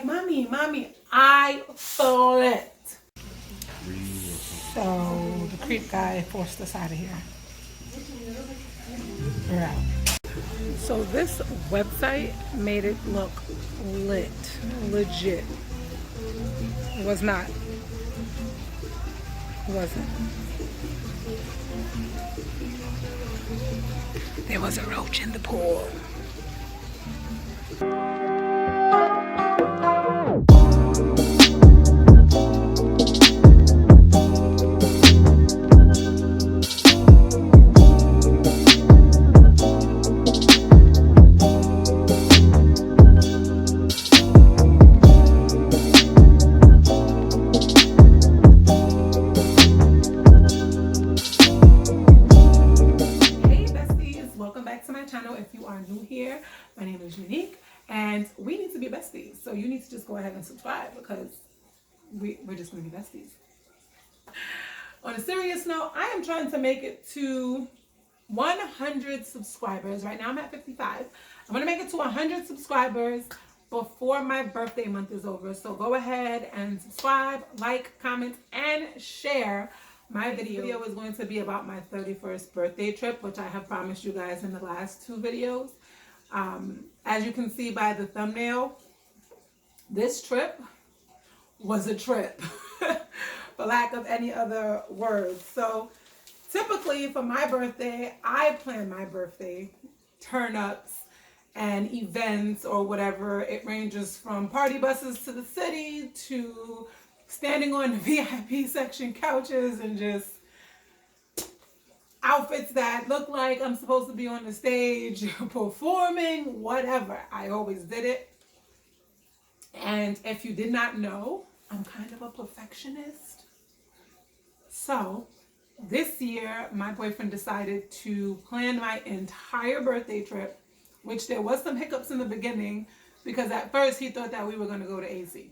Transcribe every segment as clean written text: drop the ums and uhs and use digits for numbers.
like, mommy, I flipped. So the creep guy forced us out of here. We're out. So this website made it look lit, legit. It was not. It wasn't. There was a roach in the pool. If you are new here, my name is Unique and we need to be besties. So you need to just go ahead and subscribe because we're just going to be besties. On a serious note, I am trying to make it to 100 subscribers. Right now I'm at 55. I'm going to make it to 100 subscribers before my birthday month is over. So go ahead and subscribe, like, comment, and share. My video is going to be about my 31st birthday trip, which I have promised you guys in the last 2 videos. As you can see by the thumbnail, this trip was a trip, for lack of any other words. So typically for my birthday, I plan my birthday turn-ups and events or whatever. It ranges from party buses to the city to standing on the VIP section couches and just outfits that look like I'm supposed to be on the stage performing, whatever. I always did it. And if you did not know, I'm kind of a perfectionist. So this year, my boyfriend decided to plan my entire birthday trip, which there was some hiccups in the beginning because at first he thought that we were going to go to AC.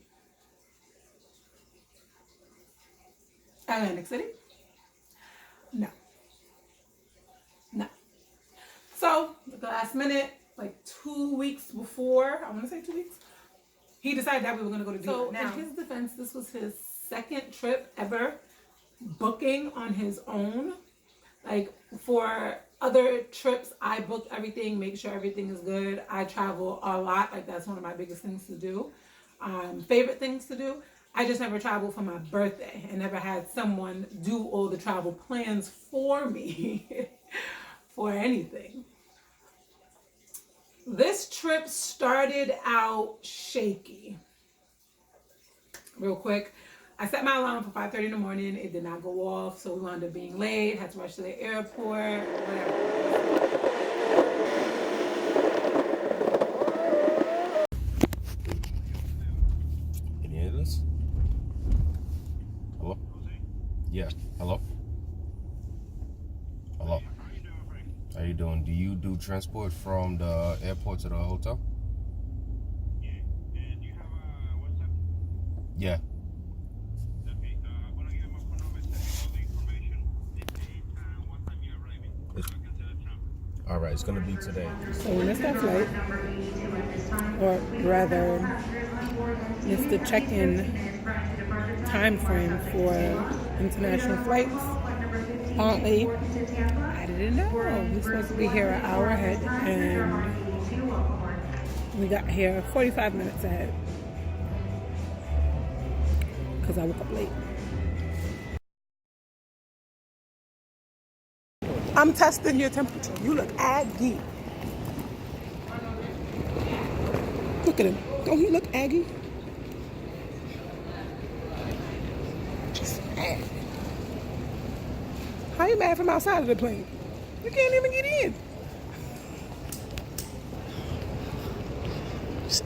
Atlantic City? No. So, at the last minute, like 2 weeks before, I want to say 2 weeks, he decided that we were going to go to DR. So, in his defense, this was his second trip ever booking on his own. Like, for other trips, I book everything, make sure everything is good. I travel a lot. Like, that's one of my biggest things to do. Favorite things to do. I just never traveled for my birthday and never had someone do all the travel plans for me for anything. This trip started out shaky. Real quick, I set my alarm for 5:30 in the morning. It did not go off, so we wound up being late, had to rush to the airport, whatever. Hello? Yeah. Hello? Hello? How you doing? Do you do transport from the airport to the hotel? Yeah. And you have a WhatsApp? Yeah. Okay. I'm gonna give you my phone number, send me all the information, the date, and what time you're arriving, so I can set a time. All right. It's gonna be today. So we missed our flight, or rather, missed the check-in time frame for international flights. Apparently, I didn't know. We're supposed to be here an hour ahead, and we got here 45 minutes ahead because I woke up late. I'm testing your temperature. You look aggy. Look at him. Don't he look aggy? Just mad. How you mad from outside of the plane? You can't even get in. So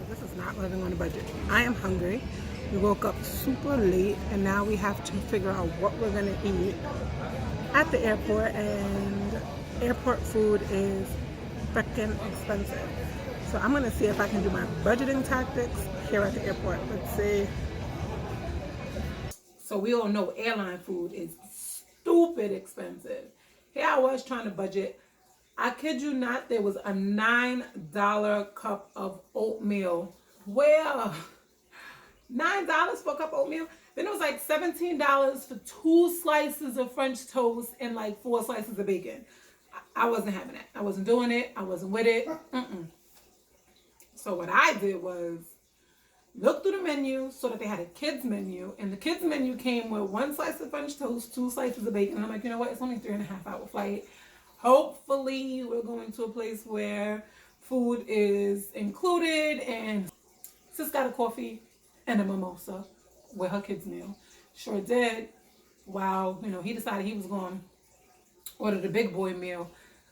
this is not living on a budget. I am hungry. We woke up super late and now we have to figure out what we're gonna eat at the airport, and airport food is freaking expensive. So I'm gonna see if I can do my budgeting tactics here at the airport. Let's see. So we all know airline food is stupid expensive. Here I was trying to budget I kid you not, there was a $9 cup of oatmeal. Where? $9 for a cup of oatmeal? Then it was like $17 for 2 slices of French toast and like 4 slices of bacon. I wasn't having that. I wasn't doing it. I wasn't with it. So what I did was look through the menu, so that they had a kids menu, and the kids menu came with 1 slice of French toast, 2 slices of bacon. And I'm like, you know what? It's only a 3.5-hour flight. Hopefully we're going to a place where food is included. And sis got a coffee and a mimosa with her kids meal. Sure did. Wow, you know, he decided he was going to order the big boy meal.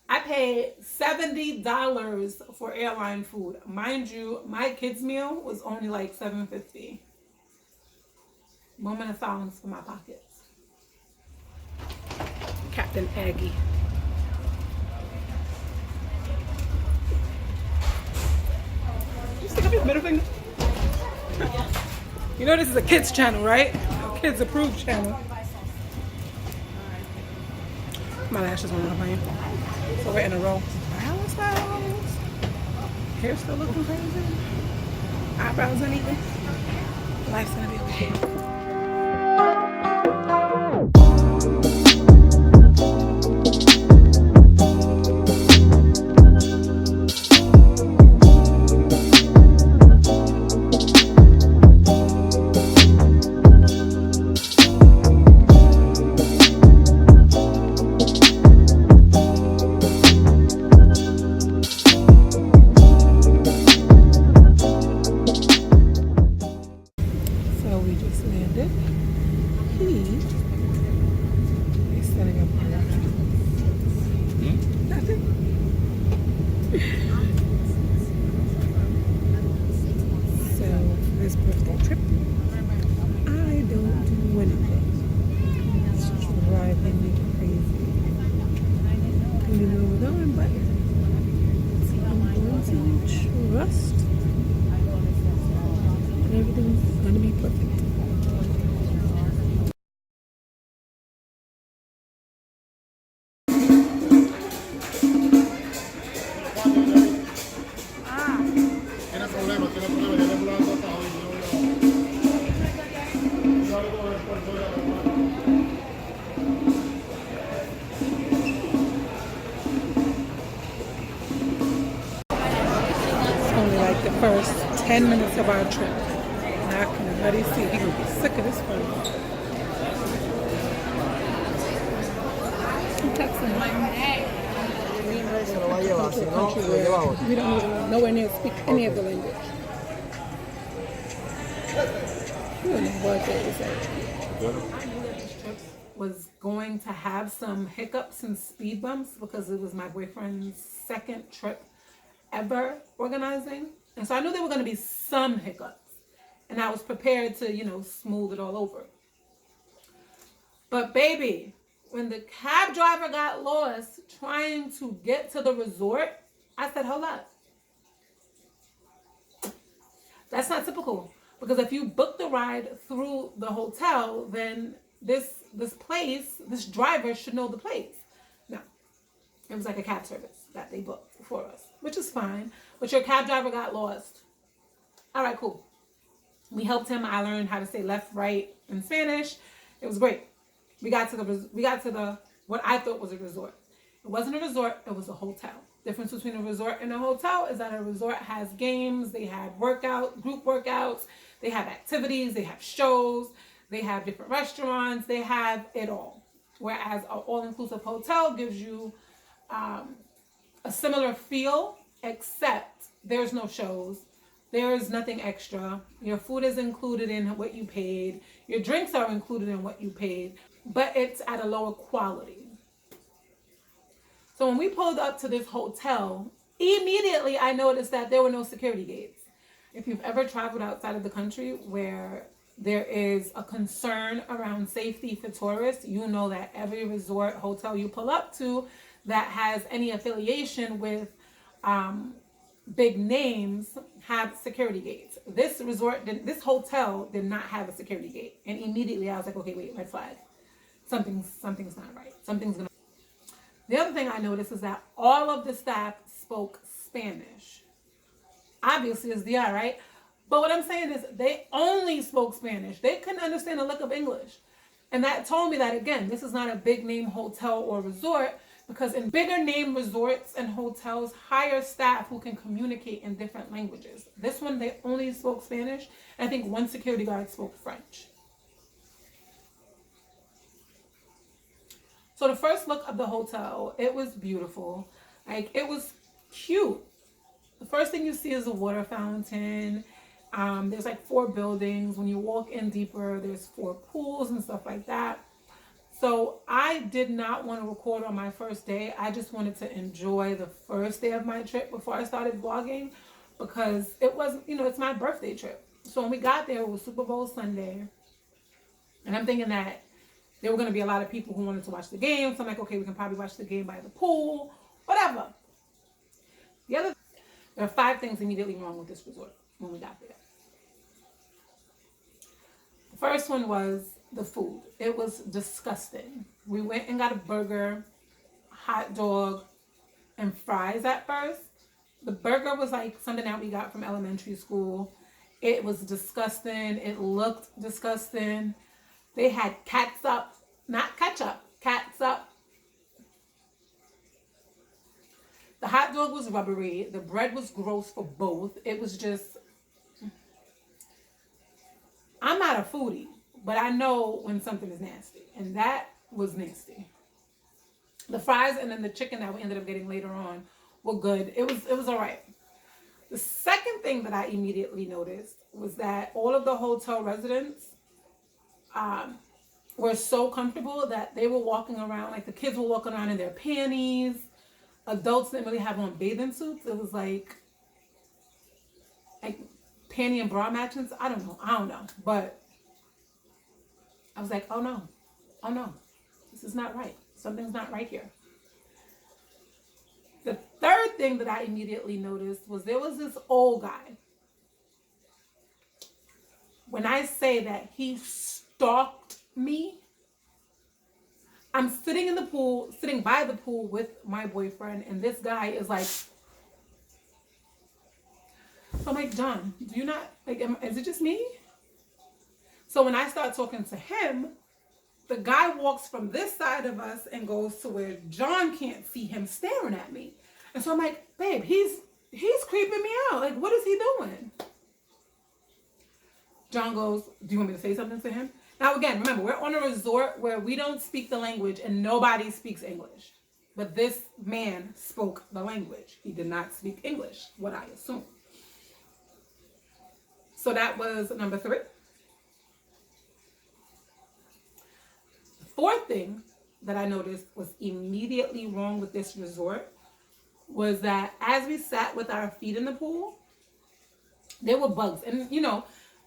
I paid $70 for airline food. Mind you, my kids meal was only like $7.50. Moment of silence for my pockets. Captain Aggie. You stick up your middle finger? You know this is a kids channel, right? A kids approved channel. My lashes went off, man. So we're in a row. Hair still looking crazy. Eyebrows uneven. Life's gonna be okay. The first 10 minutes of our trip. And I can already see he's gonna be sick of this phone. I'm texting him. We don't even nowhere near speak any of the language. We don't know what they say. I knew that this trip was going to have some hiccups and speed bumps because it was my boyfriend's second trip ever organizing. And so I knew there were going to be some hiccups. And I was prepared to, you know, smooth it all over. But baby, when the cab driver got lost trying to get to the resort, I said, hold up. That's not typical. Because if you book the ride through the hotel, then this driver should know the place. No. It was like a cab service that they booked for us, which is fine. But your cab driver got lost. All right, cool. We helped him. I learned how to say left, right in Spanish. It was great. We got to the what I thought was a resort. It wasn't a resort. It was a hotel. Difference between a resort and a hotel is that a resort has games. They have group workouts. They have activities. They have shows. They have different restaurants. They have it all. Whereas an all-inclusive hotel gives you a similar feel, except there's no shows. There's nothing extra. Your food is included in what you paid. Your drinks are included in what you paid, but it's at a lower quality. So when we pulled up to this hotel, immediately I noticed that there were no security gates. If you've ever traveled outside of the country where there is a concern around safety for tourists, you know that every resort, hotel you pull up to that has any affiliation with big names have security gates. This hotel did not have a security gate. And immediately I was like, okay, wait, red flag. Something's not right. The other thing I noticed is that all of the staff spoke Spanish. Obviously, it's DR, right? But what I'm saying is they only spoke Spanish. They couldn't understand a lick of English. And that told me that, again, this is not a big name hotel or resort, because in bigger name resorts and hotels hire staff who can communicate in different languages. This one, they only spoke Spanish. I think one security guard spoke French. So the first look of the hotel, it was beautiful. Like, it was cute. The first thing you see is a water fountain. There's like 4 buildings. When you walk in deeper, there's 4 pools and stuff like that. So I did not want to record on my first day. I just wanted to enjoy the first day of my trip before I started vlogging, because it was, it's my birthday trip. So when we got there, it was Super Bowl Sunday. And I'm thinking that there were going to be a lot of people who wanted to watch the game. So I'm like, okay, we can probably watch the game by the pool, whatever. There are 5 things immediately wrong with this resort when we got there. The first one was the food. It was disgusting. We went and got a burger, hot dog, and fries at first. The burger was like something that we got from elementary school. It was disgusting. It looked disgusting. They had catsup, not ketchup, catsup. The hot dog was rubbery. The bread was gross for both. It was just, I'm not a foodie, but I know when something is nasty, and that was nasty. The fries and then the chicken that we ended up getting later on were good. It was all right. The second thing that I immediately noticed was that all of the hotel residents were so comfortable that they were walking around, like the kids were walking around in their panties. Adults didn't really have on bathing suits. It was like panty and bra matchings. I don't know. But I was like, oh no, this is not right. Something's not right here. The third thing that I immediately noticed was there was this old guy. When I say that he stalked me, I'm sitting in the pool, sitting by the pool with my boyfriend, and this guy is like, so I'm like, John, do you not, like, is it just me? So when I start talking to him, the guy walks from this side of us and goes to where John can't see him staring at me. And so I'm like, babe, he's creeping me out. Like, what is he doing? John goes, do you want me to say something to him? Now, again, remember, we're on a resort where we don't speak the language and nobody speaks English. But this man spoke the language. He did not speak English, what I assume. So that was number 3. The fourth thing that I noticed was immediately wrong with this resort was that as we sat with our feet in the pool, there were bugs. And,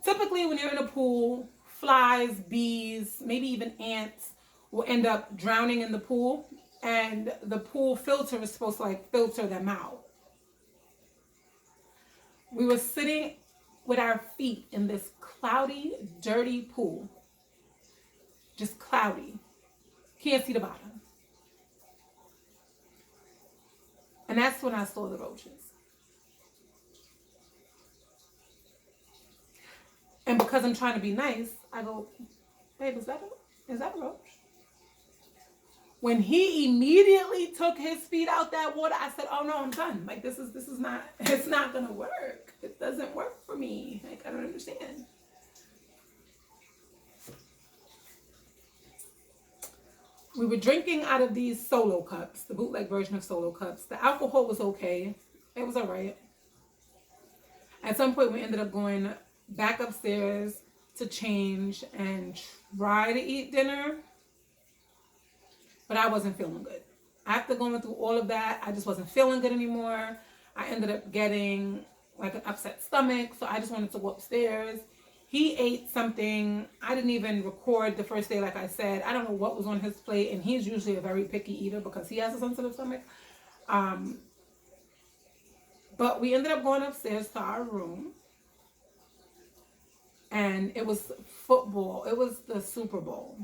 typically when you're in a pool, flies, bees, maybe even ants will end up drowning in the pool, and the pool filter is supposed to filter them out. We were sitting with our feet in this cloudy, dirty pool. Just cloudy. Can't see the bottom. And that's when I saw the roaches. And because I'm trying to be nice, I go, babe, is that a roach? When he immediately took his feet out that water, I said, oh no, I'm done. Like, this is not, it's not gonna work. It doesn't work for me. Like, I don't understand. We were drinking out of these Solo cups, the bootleg version of Solo cups. The alcohol was okay. It was all right. At some point, we ended up going back upstairs to change and try to eat dinner, but I wasn't feeling good. After going through all of that, I just wasn't feeling good anymore. I ended up getting like an upset stomach, so I just wanted to go upstairs. He ate something. I didn't even record the first day, like I said. I don't know what was on his plate, and he's usually a very picky eater because he has a sensitive stomach. But we ended up going upstairs to our room. And it was football. It was the Super Bowl.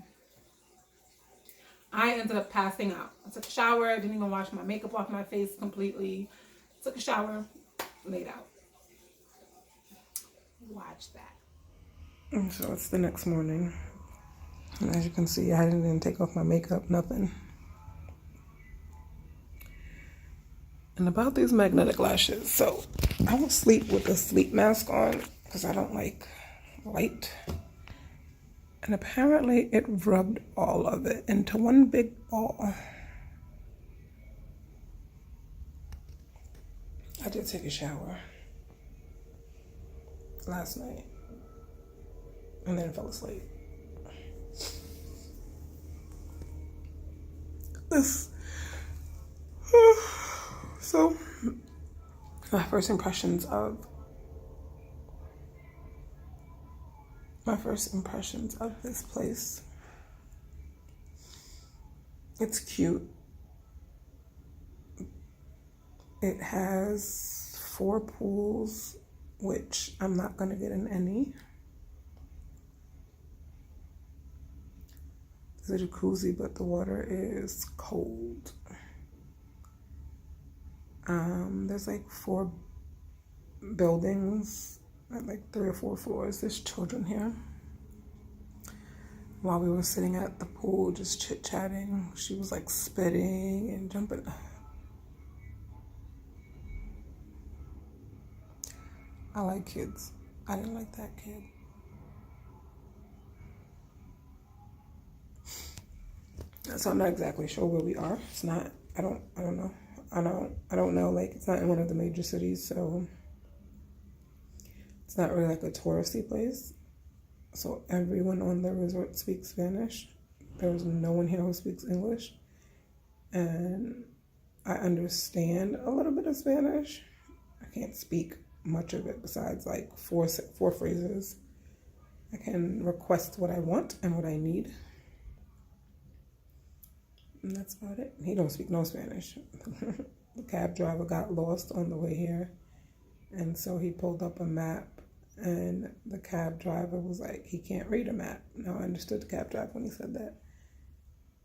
I ended up passing out. I took a shower, didn't even wash my makeup off my face completely. Took a shower, laid out. Watch that. And so it's the next morning. And as you can see, I didn't even take off my makeup, nothing. And about these magnetic lashes, so I will sleep with a sleep mask on because I don't like light. And apparently it rubbed all of it into one big ball. I did take a shower last night and then fell asleep. So my first impressions of this place. It's cute. It has 4 pools, which I'm not gonna get in any. There's a jacuzzi, but the water is cold. There's like 4 buildings, like 3 or 4 floors. There's children here. While we were sitting at the pool, just chit-chatting, she was like spitting and jumping. I like kids. I didn't like that kid. So I'm not exactly sure where we are. It's not, I don't know. I don't know, like it's not in one of the major cities, so it's not really like a touristy place. So everyone on the resort speaks Spanish. There's no one here who speaks English. And I understand a little bit of Spanish. I can't speak much of it besides like four phrases. I can request what I want and what I need. And that's about it. He don't speak no Spanish. The cab driver got lost on the way here. And so he pulled up a map and the cab driver was like, he can't read a map. Now I understood the cab driver when he said that.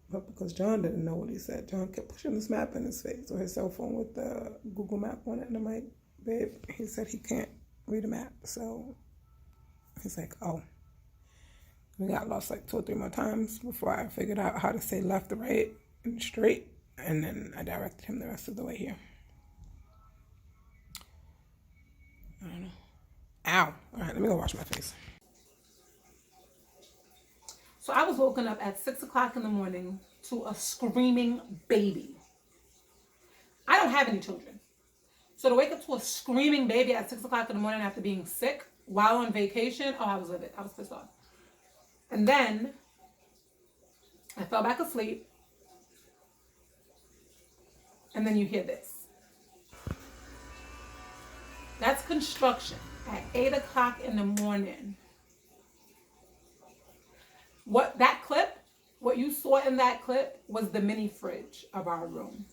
But because John didn't know what he said, John kept pushing this map in his face or his cell phone with the Google map on it. And I'm like, babe, he said he can't read a map. So he's like, oh. We got lost like 2 or 3 more times before I figured out how to say left, right, and straight. And then I directed him the rest of the way here. I don't know. Ow. All right, let me go wash my face. So I was woken up at 6 o'clock in the morning to a screaming baby. I don't have any children. So to wake up to a screaming baby at 6 o'clock in the morning after being sick while on vacation, oh, I was livid. I was pissed off. And then I fell back asleep. And then you hear this. That's construction at 8 o'clock in the morning. What you saw in that clip was the mini fridge of our room.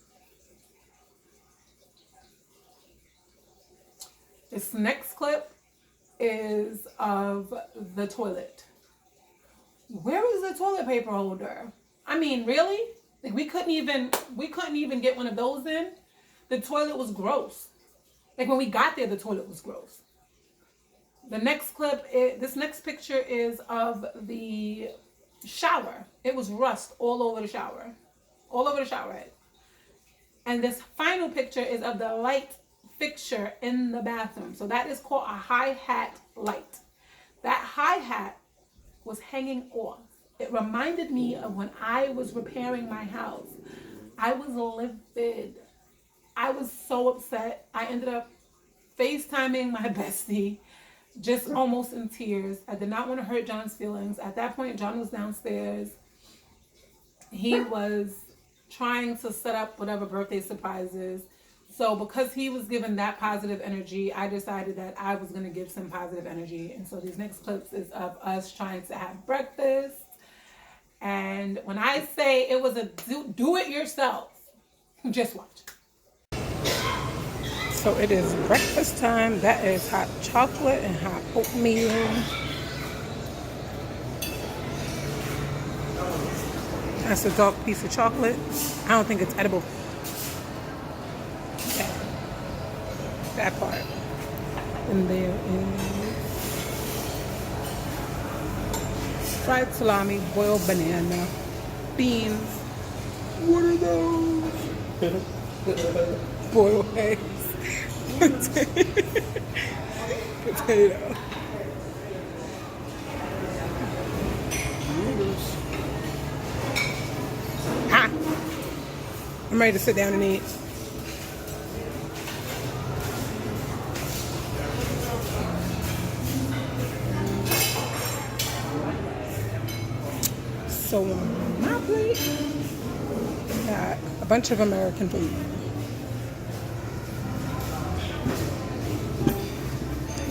This next clip is of the toilet. Where is the toilet paper holder? I mean, really? Like we couldn't even get one of those in. The toilet was gross. Like when we got there, the toilet was gross. The next clip, this next picture is of the shower. It was rust all over the shower. All over the shower head. And this final picture is of the light fixture in the bathroom. So that is called a hi-hat light. That hi-hat was hanging off. It reminded me of when I was repairing my house. I was livid. I was so upset. I ended up FaceTiming my bestie, just almost in tears. I did not want to hurt John's feelings. At that point, John was downstairs. He was trying to set up whatever birthday surprises. So because he was given that positive energy, I decided that I was going to give some positive energy. And so these next clips is of us trying to have breakfast. And when I say it was a do-it-yourself, just watch. So it is breakfast time. That is hot chocolate and hot oatmeal. That's a dark piece of chocolate. I don't think it's edible. That part. And there is fried salami, boiled banana, beans. What are those? Boiled eggs. Potato. Ha! I'm ready to sit down and eat. So on my plate, we got a bunch of American food.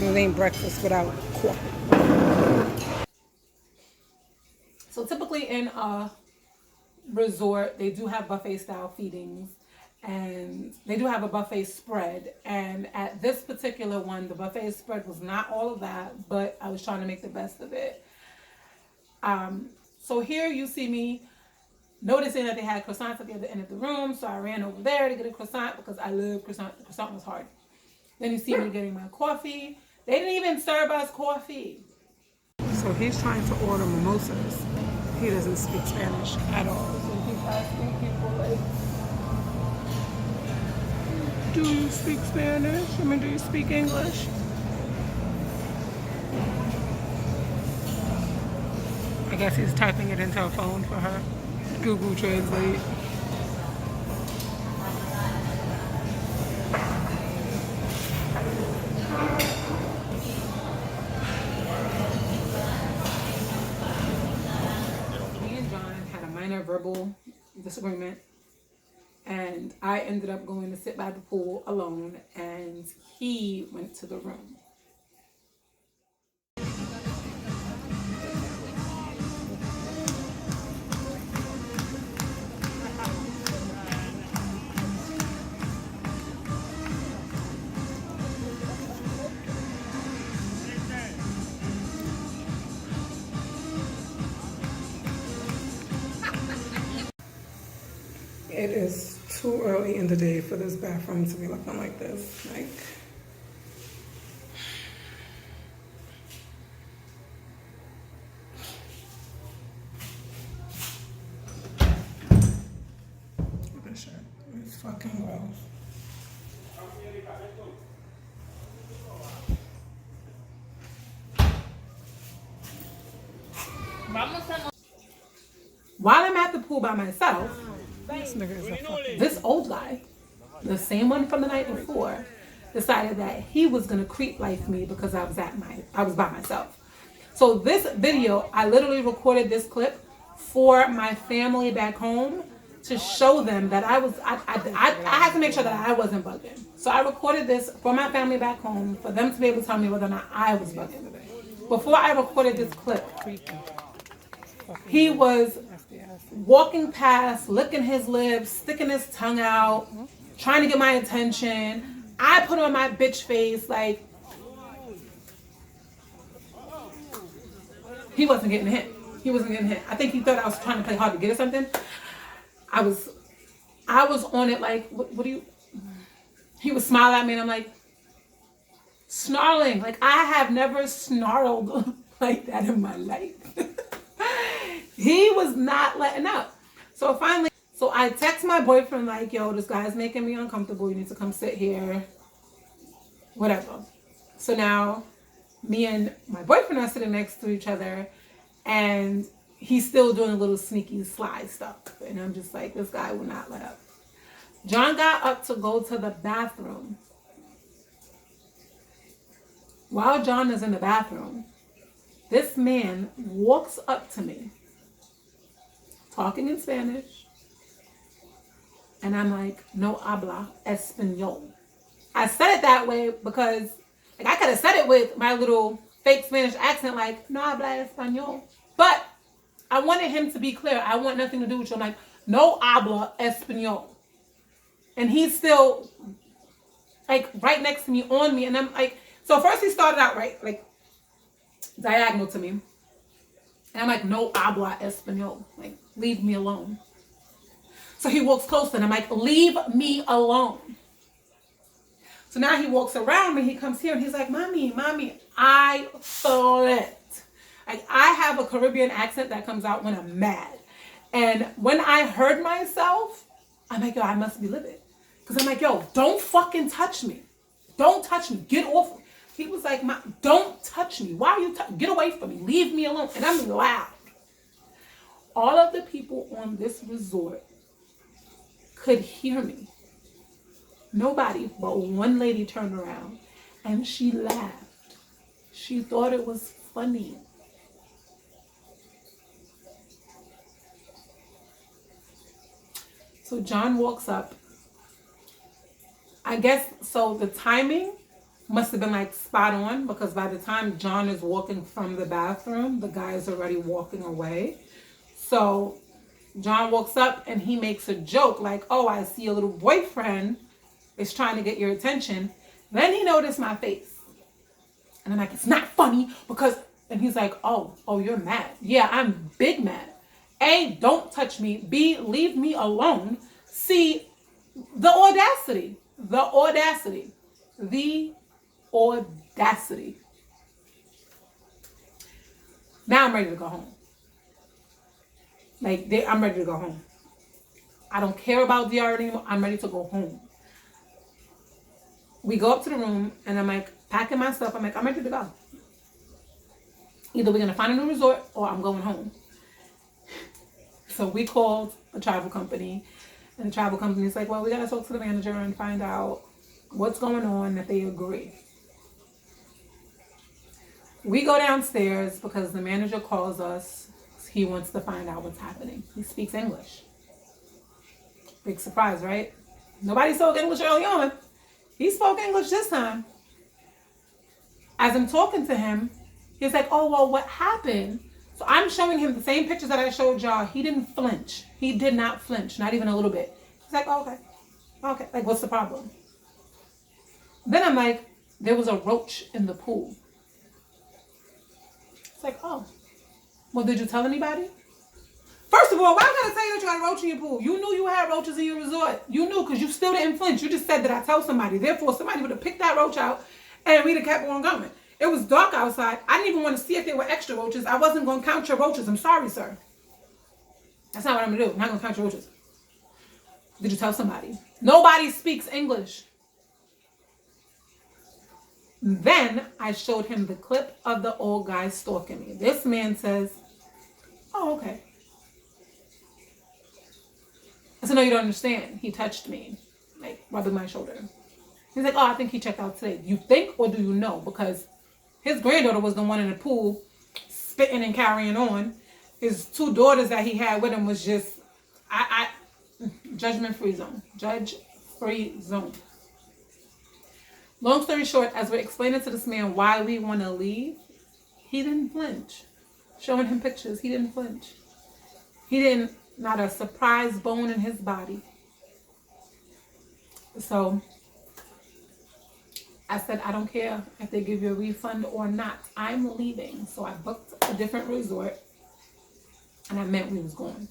It ain't breakfast without coffee. So typically in a resort, they do have buffet style feedings and they do have a buffet spread. And at this particular one, the buffet spread was not all of that, but I was trying to make the best of it. So here you see me noticing that they had croissants at the other end of the room. So I ran over there to get a croissant because I love croissant. The croissant was hard. Then you see me getting my coffee. They didn't even serve us coffee. So he's trying to order mimosas. He doesn't speak Spanish at all. So he's asking people like, do you speak Spanish? I mean, do you speak English? I guess he's typing it into a phone for her. Google Translate. Me and John had a minor verbal disagreement, and I ended up going to sit by the pool alone, and he went to the room. It is too early in the day for this bathroom to be looking like this. Like, look at this shit. It's fucking gross. While I'm at the pool by myself, this nigga is a fucking, this old guy, the same one from the night before, decided that he was gonna creep life me because I was by myself. So this video, I literally recorded this clip for my family back home to show them that I had to make sure that I wasn't bugging. So I recorded this for my family back home for them to be able to tell me whether or not I was bugging. Before I recorded this clip, he was walking past, licking his lips, sticking his tongue out, trying to get my attention. I put on my bitch face like he wasn't getting hit. He wasn't getting hit. I think he thought I was trying to play hard to get or something. I was on it like, what do you? He was smiling at me and I'm like, snarling. Like I have never snarled like that in my life. He was not letting up. So finally, I text my boyfriend like, yo, this guy's making me uncomfortable. You need to come sit here. Whatever. So now me and my boyfriend are sitting next to each other and he's still doing a little sneaky slide stuff. And I'm just like, this guy will not let up. John got up to go to the bathroom. While John is in the bathroom, this man walks up to me, talking in Spanish, and I'm like, no habla español. I said it that way because like I could have said it with my little fake Spanish accent, like, no habla español. But I wanted him to be clear. I want nothing to do with you. I'm like, no habla español. And he's still like right next to me, on me. And I'm like, so first he started out right, like diagonal to me. And I'm like, no habla español. Like, leave me alone. So he walks closer and I'm like, leave me alone. So now he walks around me, he comes here and he's like, mommy, I flipped. Like, I have a Caribbean accent that comes out when I'm mad. And when I heard myself, I'm like, yo, I must be livid. Because I'm like, yo, don't fucking touch me. Don't touch me. Get off. He was like, don't touch me. Why are you get away from me. Leave me alone. And I'm loud. All of the people on this resort could hear me. Nobody but one lady turned around and she laughed. She thought it was funny. So John walks up. I guess, so the timing must have been like spot on, because by the time John is walking from the bathroom, the guy is already walking away. So John walks up and he makes a joke like, oh, I see your little boyfriend is trying to get your attention. Then he noticed my face. And I'm like, it's not funny because, and he's like, oh, you're mad. Yeah, I'm big mad. A, don't touch me. B, leave me alone. C, the audacity. The audacity. The audacity. Now I'm ready to go home. Like, I'm ready to go home. I don't care about DR anymore. I'm ready to go home. We go up to the room and I'm like, packing my stuff. I'm like, I'm ready to go. Either we're going to find a new resort or I'm going home. So we called a travel company, and the travel company is like, well, we got to talk to the manager and find out what's going on, that they agree. We go downstairs because the manager calls us. He wants to find out what's happening. He speaks English. Big surprise, right? Nobody spoke English early on. He spoke English this time. As I'm talking to him, he's like, oh, well, what happened? So I'm showing him the same pictures that I showed y'all. He didn't flinch. He did not flinch, not even a little bit. He's like, oh, okay. Okay, like, what's the problem? Then I'm like, there was a roach in the pool. It's like, oh, well, did you tell anybody? First of all, why I gotta tell you that you had a roach in your pool? You knew you had roaches in your resort. You knew, because you still didn't flinch. You just said that I tell somebody. Therefore, somebody would have picked that roach out and we'd have kept on going. It was dark outside. I didn't even want to see if there were extra roaches. I wasn't going to count your roaches. I'm sorry, sir. That's not what I'm going to do. I'm not going to count your roaches. Did you tell somebody? Nobody speaks English. Then I showed him the clip of the old guy stalking me. This man says, oh, okay. I said, no, you don't understand. He touched me, like rubbing my shoulder. He's like, oh, I think he checked out today. You think or do you know? Because his granddaughter was the one in the pool spitting and carrying on. His two daughters that he had with him was just, judgment-free zone. Judge-free zone. Long story short, as we're explaining to this man why we want to leave, he didn't flinch. Showing him pictures, he didn't flinch. He didn't, not a surprise bone in his body. So I said, I don't care if they give you a refund or not. I'm leaving. So I booked a different resort and I meant we was going.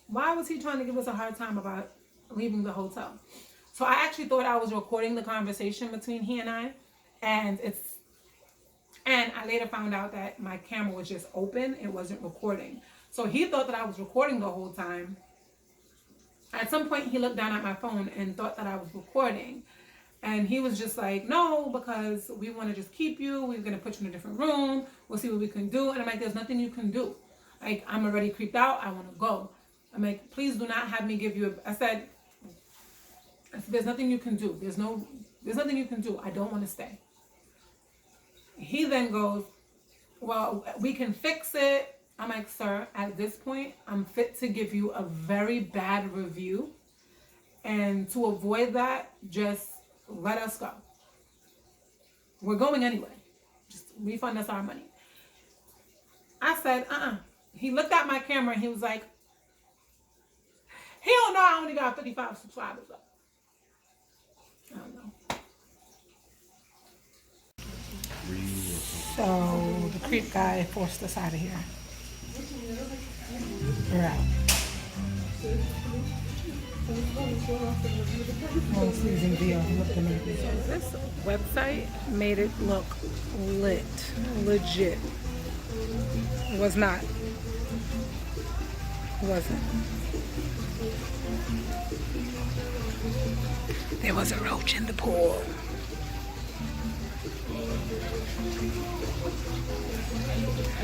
Why was he trying to give us a hard time about leaving the hotel? So I actually thought I was recording the conversation between he and I, and I later found out that my camera was just open. It wasn't recording. So he thought that I was recording the whole time. At some point, he looked down at my phone and thought that I was recording. And he was just like, no, because we want to just keep you. We're going to put you in a different room. We'll see what we can do. And I'm like, there's nothing you can do. Like, I'm already creeped out. I want to go. I'm like, please do not have me give you I said, there's nothing you can do. There's nothing you can do. I don't want to stay. He then goes, well, we can fix it. I'm like, sir, at this point, I'm fit to give you a very bad review. And to avoid that, just let us go. We're going anyway. Just refund us our money. I said, He looked at my camera and he was like, he don't know I only got 55 subscribers up. I don't know. So the creep guy forced us out of here. We're out. This website made it look lit, legit. It was not. It wasn't. There was a roach in the pool.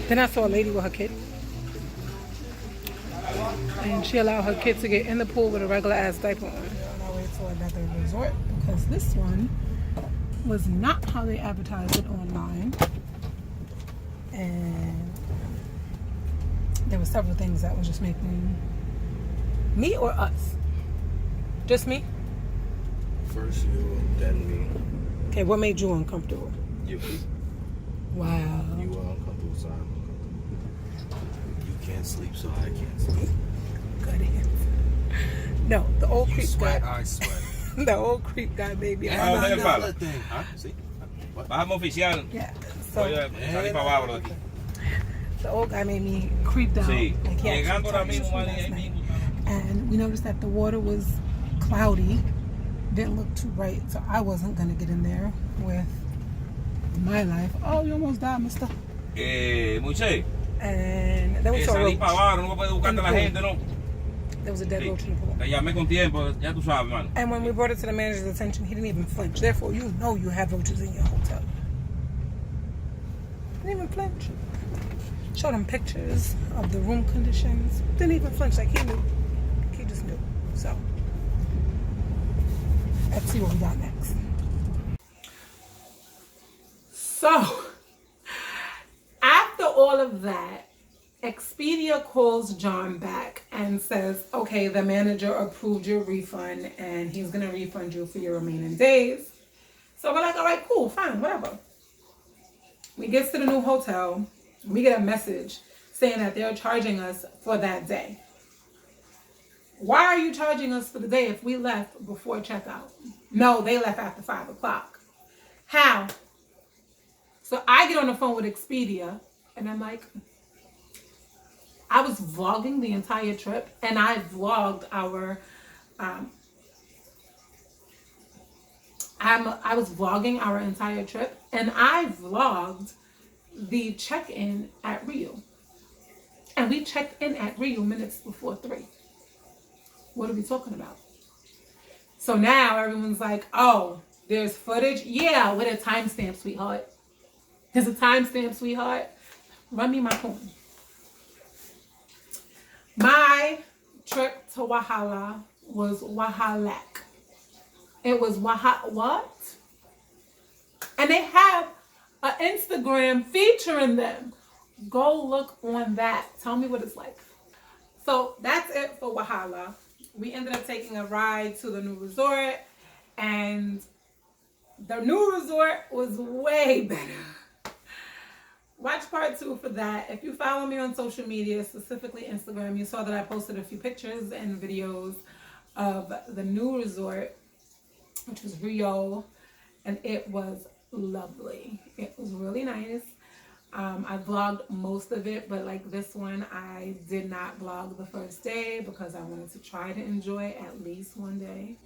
Then I saw a lady with her kid. And she allowed her kid to get in the pool with a regular ass diaper on. On our way to another resort because this one was not how they advertised it online. And there were several things that was just making me or us? Just me? First you, then me. Okay, what made you uncomfortable? You. Wow. You were uncomfortable, so I'm uncomfortable. You can't sleep, so I can't sleep. Good answer. No, the old You creep sweat, guy. I sweat. The old creep guy made me Vamos a uncomfortable. ver, palo. ¿Ah? ¿Sí? What? Bájame oficial. Yeah. So Voy a salir para abajo de aquí. the old guy made me creeped out. Sí. Like he actually Llegando ahora touched mismo, me vale, last ahí night. mismo. And we noticed that the water was cloudy, didn't look too bright, so I wasn't gonna get in there with my life. Oh, you almost died, mister. Moisés, And there was a salir roach. para abajo, no puedes buscarte la gente, ¿no? There was a dead roach in the pool. Te llamé con tiempo, ya tú sabes, hermano. And when we brought it to the manager's attention, he didn't even flinch. Therefore, you know you have roaches in your hotel. Didn't even flinch. Showed him pictures of the room conditions. Didn't even flinch, like he knew. He just knew. So, let's see what we got next. So, after all of that, Expedia calls John back and says, okay, the manager approved your refund and he's going to refund you for your remaining days. So we're like, all right, cool, fine, whatever. We get to the new hotel. We get a message saying that they're charging us for that day. Why are you charging us for the day if we left before checkout? No, they left after 5 o'clock. How? So I get on the phone with Expedia and I'm like, I was vlogging the entire trip and I vlogged our, I was vlogging our entire trip and I vlogged the check-in at Rio. And we checked in at Rio minutes before 3. What are we talking about? So now everyone's like, oh, there's footage? Yeah, with a timestamp, sweetheart. There's a timestamp, sweetheart. Run me my phone. My trip to Whala was Whalak. It was what? And they have an Instagram featuring them. Go look on that. Tell me what it's like. So that's it for Whala. We ended up taking a ride to the new resort, and the new resort was way better. Watch part 2 for that. If you follow me on social media, specifically Instagram, you saw that I posted a few pictures and videos of the new resort, which was Rio, and it was lovely. It was really nice. I vlogged most of it, but like this one, I did not vlog the first day because I wanted to try to enjoy at least one day.